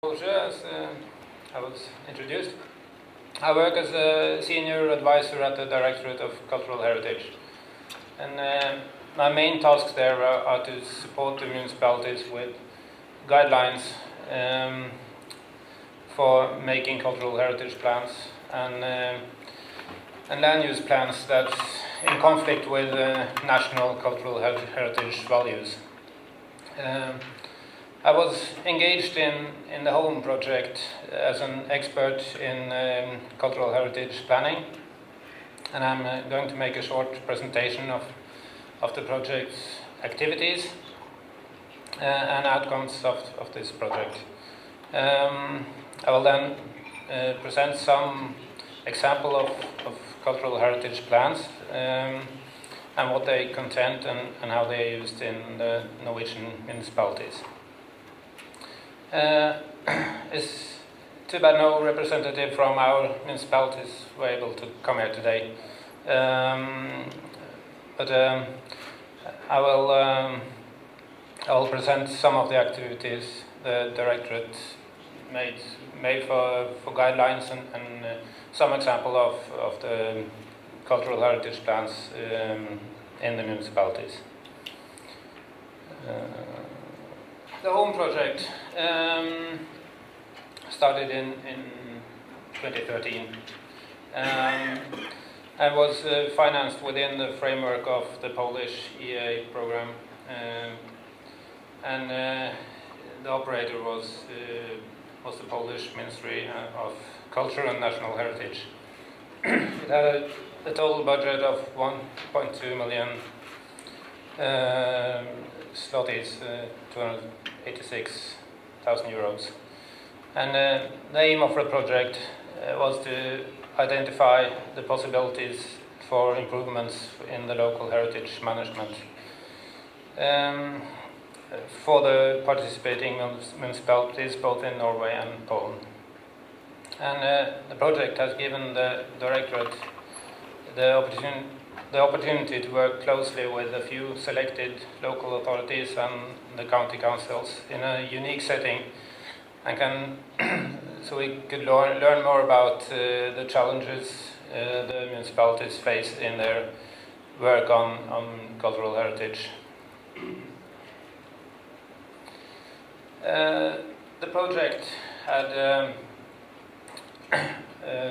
As I was introduced, I work as a senior advisor at the Directorate of Cultural Heritage, and my main tasks there are to support the municipalities with guidelines for making cultural heritage plans and land use plans that's in conflict with national cultural heritage values. I was engaged in the HoME project as an expert in cultural heritage planning, and I'm going to make a short presentation of the project's activities and outcomes of this project. I will then present some example of cultural heritage plans and what they contain and how they are used in the Norwegian municipalities. It's too bad no representative from our municipalities were able to come here today. But I will present some of the activities the Directorate made for guidelines and some example of the cultural heritage plans in the municipalities. The HoME project started in 2013 and was financed within the framework of the Polish EEA program, and the operator was the Polish Ministry of Culture and National Heritage. It had a total budget of 1.2 million zlotys, 286,000 euros. And the aim of the project was to identify the possibilities for improvements in the local heritage management for the participating municipalities both in Norway and Poland. And the project has given the Directorate the opportunity to work closely with a few selected local authorities and the county councils in a unique setting, and so we could learn more about the challenges the municipalities face in their work on cultural heritage. The project had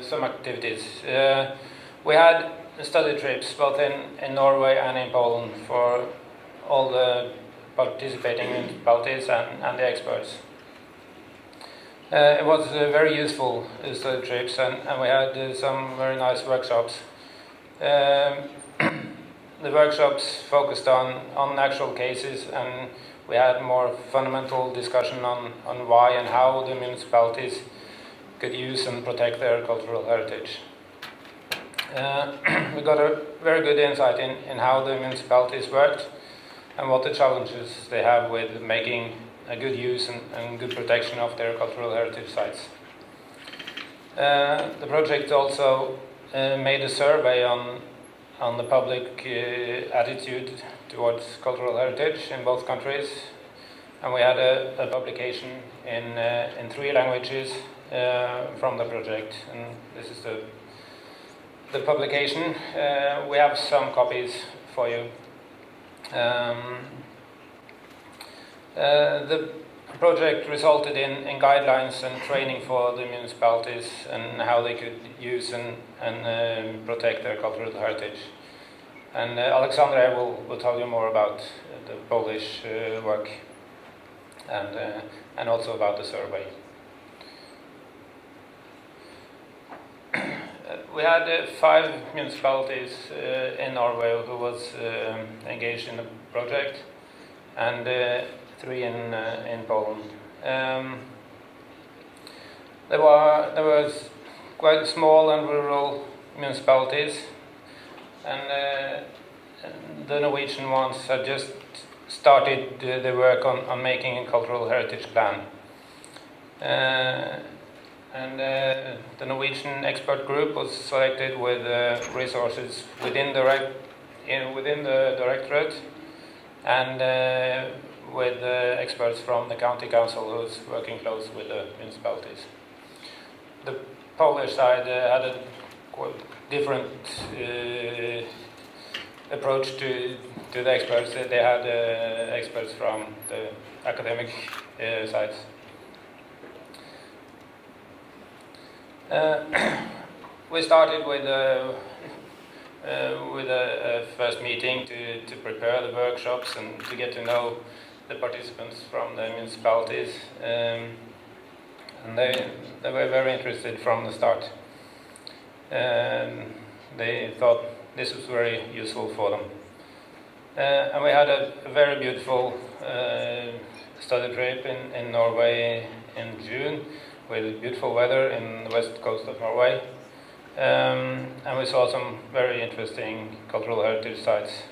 some activities. We had study trips both in Norway and in Poland for all the participating municipalities and the experts. It was very useful study trips, and we had some very nice workshops. The workshops focused on actual cases, and we had more fundamental discussion on why and how the municipalities could use and protect their cultural heritage. We got a very good insight in how the municipalities worked and what the challenges they have with making a good use and good protection of their cultural heritage sites. The project also made a survey on the public attitude towards cultural heritage in both countries, and we had a publication in 3 languages from the project, and this is the publication. We have some copies for you. The project resulted in guidelines and training for the municipalities and how they could use and protect their cultural heritage. And Alexandra will tell you more about the Polish work and also about the survey. We had 5 municipalities in Norway who was engaged in the project, and 3 in Poland. There was quite small and rural municipalities, and the Norwegian ones had just started the work on making a cultural heritage plan. And the Norwegian expert group was selected with resources within the Directorate, and with experts from the county council who's working close with the municipalities. The Polish side had a quite different approach to the experts. They had experts from the academic sides. We started with a first meeting to prepare the workshops and to get to know the participants from the municipalities, and they were very interested from the start. They thought this was very useful for them. And we had a very beautiful study trip in Norway in June, with beautiful weather in the west coast of Norway. And we saw some very interesting cultural heritage sites.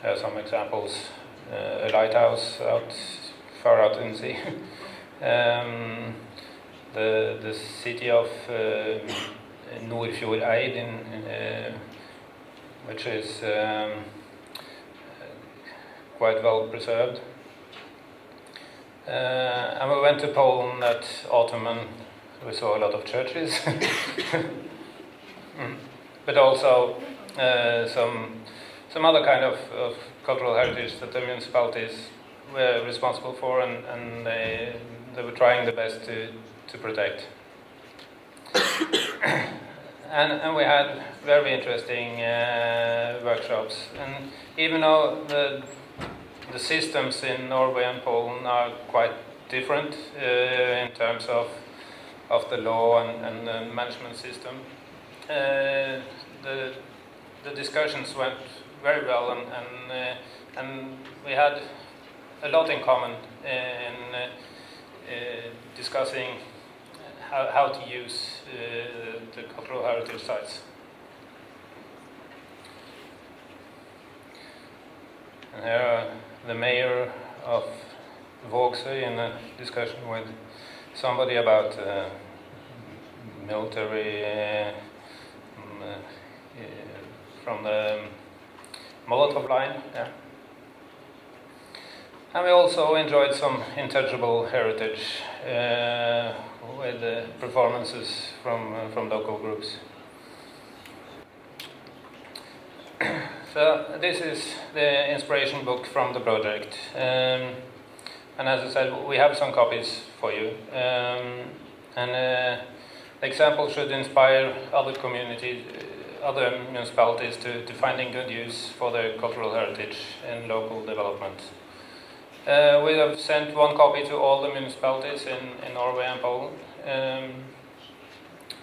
Here are some examples. A lighthouse far out in the sea. The city of Nordfjordeid, which is quite well preserved. And we went to Poland that autumn, and we saw a lot of churches, but also some other kind of cultural heritage that the municipalities were responsible for, and they were trying their best to protect. And we had very interesting workshops, and even though the systems in Norway and Poland are quite different in terms of the law and the management system, the discussions went very well, and we had a lot in common in discussing how to use the cultural heritage sites. And here are the mayor of Vågsøy in a discussion with somebody about military from the Molotov line. Yeah. And we also enjoyed some intangible heritage with performances from local groups. So this is the inspiration book from the project, and as I said, we have some copies for you. And the example should inspire other communities, other municipalities to finding good use for their cultural heritage in local development. We have sent one copy to all the municipalities in Norway and Poland,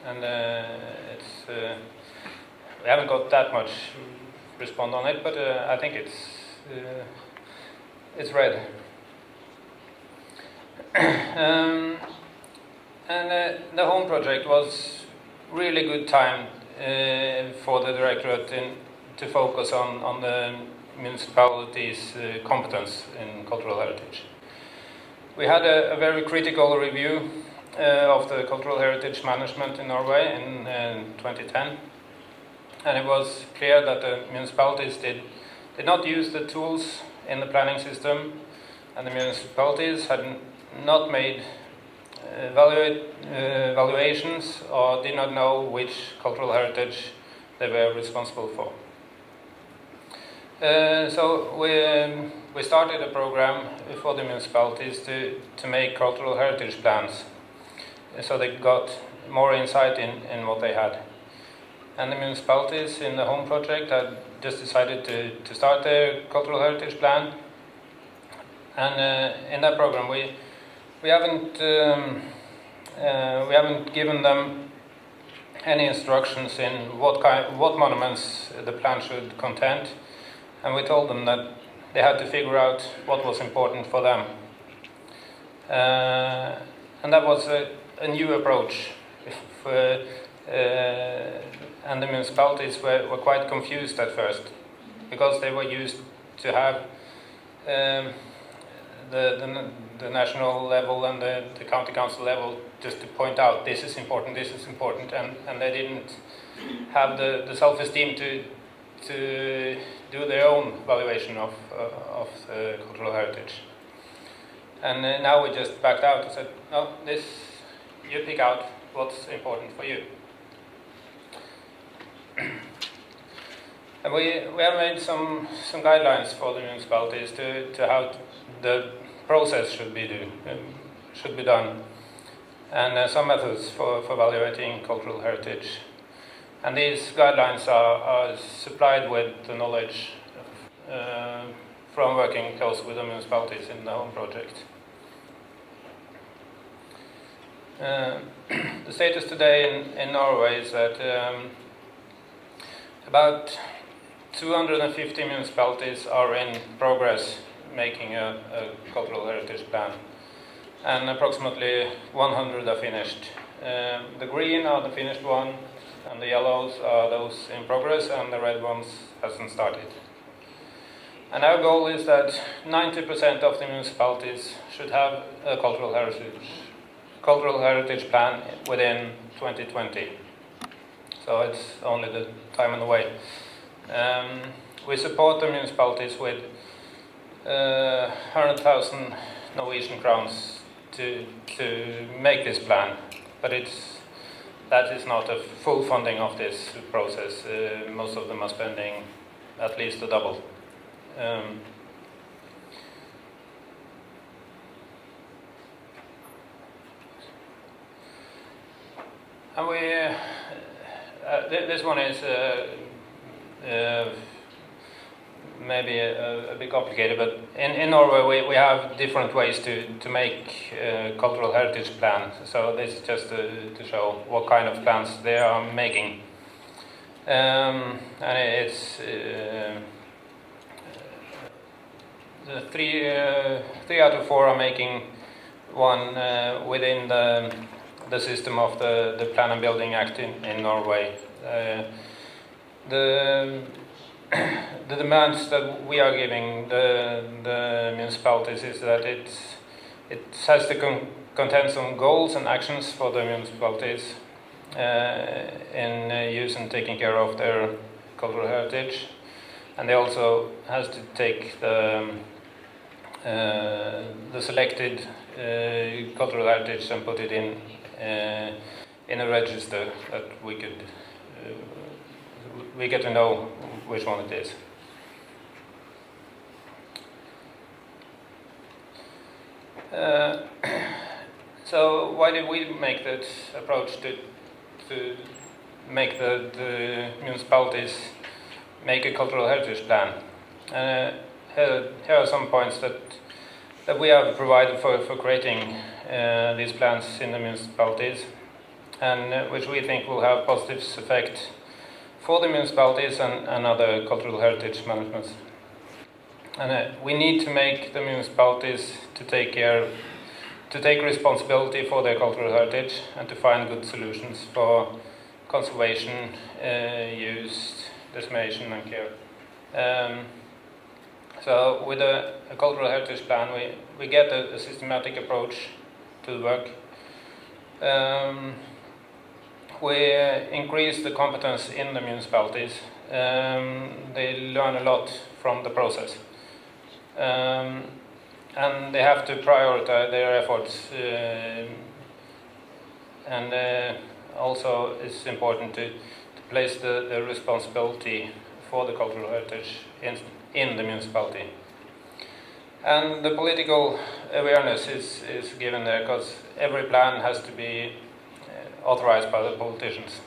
and we haven't got that much respond on it, but I think it's read. And the HoME project was really good time for the directorate to focus on the municipalities' competence in cultural heritage. We had a very critical review of the cultural heritage management in Norway in 2010, and it was clear that the municipalities did not use the tools in the planning system, and the municipalities had not made evaluations or did not know which cultural heritage they were responsible for. So we started a program for the municipalities to make cultural heritage plans, so they got more insight in what they had. And the municipalities in the HoME project had just decided to start their cultural heritage plan. And in that program, we haven't given them any instructions in what monuments the plan should contain, and we told them that they had to figure out what was important for them. And that was a new approach. And the municipalities were quite confused at first, because they were used to have the national level and the county council level just to point out this is important, and they didn't have the self-esteem to do their own valuation of the cultural heritage. And now we just backed out and said, no, you pick out what's important for you. And we have made some guidelines for the municipalities to how the process should be done, and some methods for evaluating cultural heritage. And these guidelines are supplied with the knowledge from working close with the municipalities in the HoME project. The status today in Norway is that about 250 municipalities are in progress making a cultural heritage plan, and approximately 100 are finished. The green are the finished one, and the yellows are those in progress, and the red ones hasn't started. And our goal is that 90% of the municipalities should have a cultural heritage plan within 2020. So it's only the time and the way. We support the municipalities with 100,000 Norwegian crowns to make this plan, but that is not a full funding of this process. Most of them are spending at least the double. And this one is maybe a bit complicated, but in Norway we have different ways to make cultural heritage plans. So this is just to show what kind of plans they are making. And it's the three out of four are making one within the system of the Plan and Building Act in Norway. The demands that we are giving the municipalities is that it has to contain some goals and actions for the municipalities in use and taking care of their cultural heritage, and they also has to take the selected cultural heritage and put it in a register that we get to know which one it is. So why did we make that approach to make the municipalities make a cultural heritage plan? Here are some points that we have provided for creating these plans in the municipalities, and which we think will have positive effect for the municipalities and other cultural heritage managements. And we need to make the municipalities to take responsibility for their cultural heritage and to find good solutions for conservation, use, decimation and care. So with a cultural heritage plan we get a systematic approach to the work. We increase the competence in the municipalities. They learn a lot from the process. And they have to prioritize their efforts. And also it's important to place the responsibility for the cultural heritage in the municipality. And the political awareness is given there, because every plan has to be authorized by the politicians.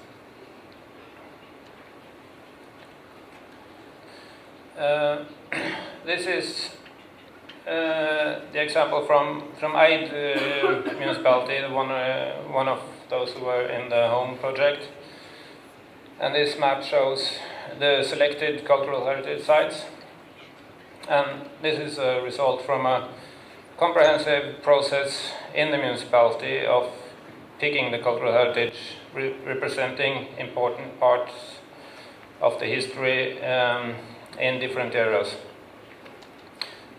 This is the example from Eid municipality, one of those who were in the HoME project. And this map shows the selected cultural heritage sites. And this is a result from a comprehensive process in the municipality of picking the cultural heritage representing important parts of the history in different areas.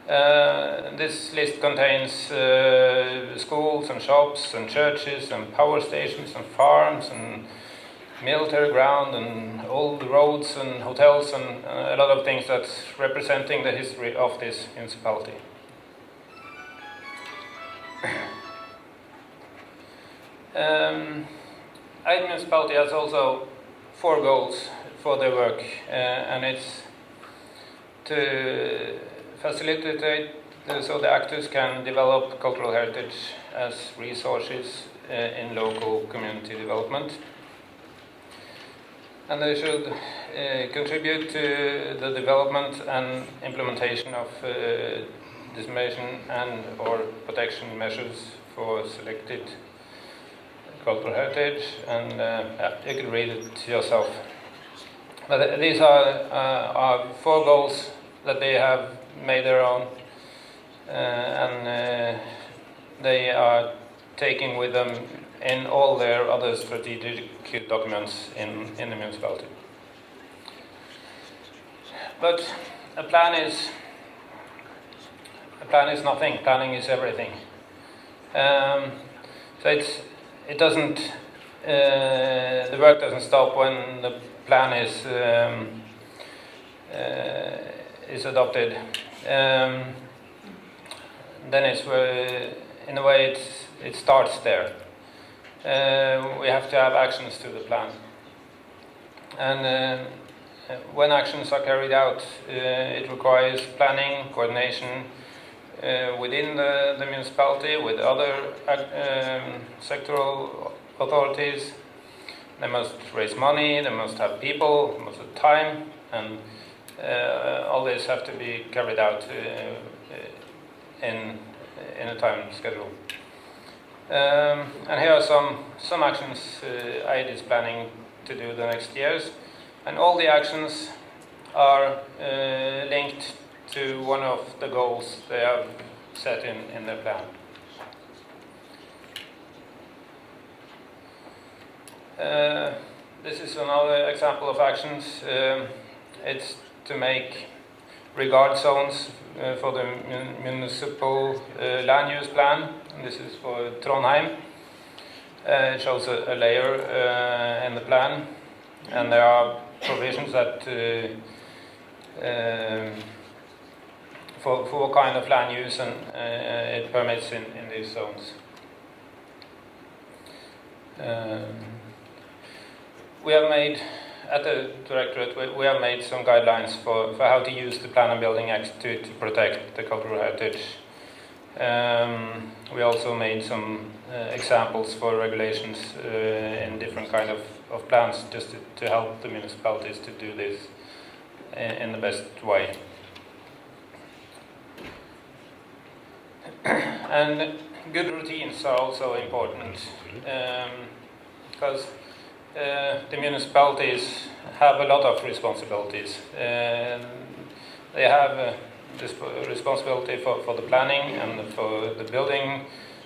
This list contains schools and shops and churches and power stations and farms and military ground and old roads and hotels and a lot of things that's representing the history of this municipality. Our municipality has also 4 goals for their work, and it's to facilitate so the actors can develop cultural heritage as resources in local community development. And they should contribute to the development and implementation of dissemination and or protection measures for selected cultural heritage, and you can read it yourself. But these are 4 goals that they have made their own, and they are taking with them in all their other strategic documents in the municipality. But a plan is nothing. Planning is everything. So it doesn't. The work doesn't stop when the plan is adopted. Then it's in a way it starts there. We have to have actions to the plan, and when actions are carried out, it requires planning, coordination within the municipality with other sectoral authorities. They must raise money, they must have people, they must have time, and all this have to be carried out in a time schedule. And here are some actions AID is planning to do the next years, and all the actions are linked to one of the goals they have set in their plan. This is another example of actions. It's to make regard zones for the municipal land use plan. And this is for Trondheim. It shows a layer in the plan, and there are provisions that for what kind of land use and it permits in these zones. We have made, at the Directorate, we have made some guidelines for how to use the Plan and Building Act to protect the cultural heritage. We also made some examples for regulations in different kind of plans, just to help the municipalities to do this in the best way. And good routines are also important, because the municipalities have a lot of responsibilities. They have responsibility for the planning and for the building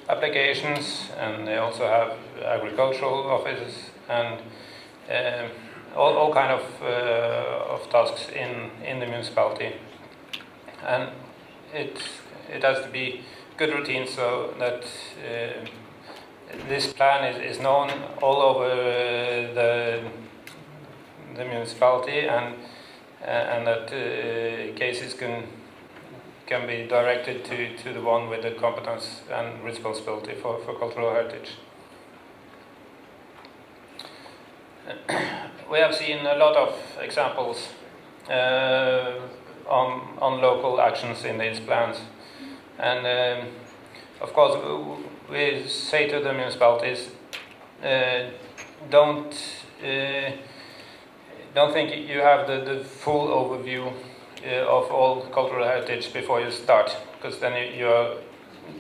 applications, and they also have agricultural offices and all kind of tasks in the municipality. And it has to be good routine so that this plan is known all over the municipality, and that cases can be directed to the one with the competence and responsibility for cultural heritage. We have seen a lot of examples on local actions in these plans, and of course we say to the municipalities, don't think you have the full overview of all cultural heritage before you start, because then you're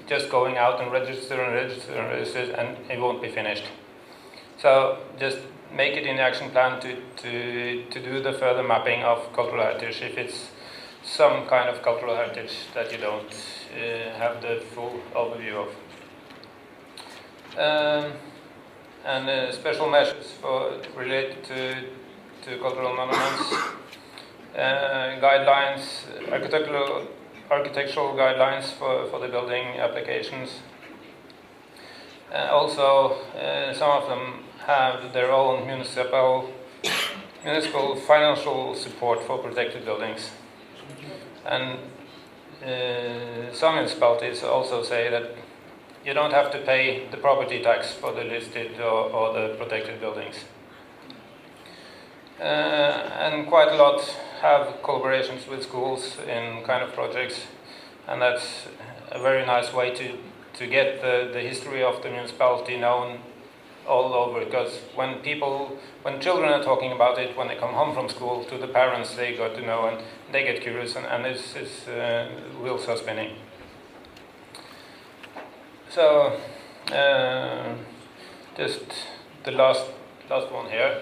just going out and register, and it won't be finished. So just make it in the action plan to do the further mapping of cultural heritage if it's some kind of cultural heritage that you don't have the full overview of. And special measures related to cultural monuments, guidelines, architectural guidelines for the building applications. Also, some of them have their own municipal financial support for protected buildings. And some municipalities also say that you don't have to pay the property tax for the listed or the protected buildings. And quite a lot have collaborations with schools in kind of projects, and that's a very nice way to get the history of the municipality known all over, because when children are talking about it, when they come home from school, to the parents, they got to know and they get curious, and it's wheels are spinning. So just the last one here.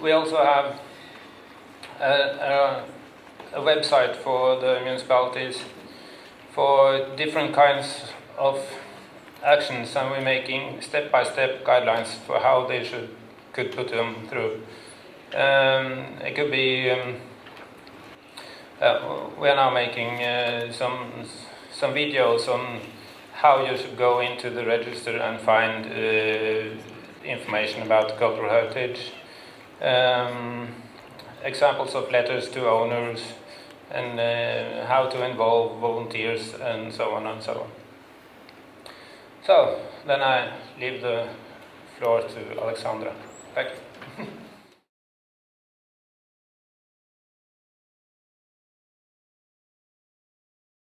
We also have a website for the municipalities for different kinds of actions, and we're making step-by-step guidelines for how they could put them through. It could be we are now making some videos on how you should go into the register and find information about cultural heritage, examples of letters to owners, and how to involve volunteers, and so on and so on. So, then I leave the floor to Alexandra. Thank you.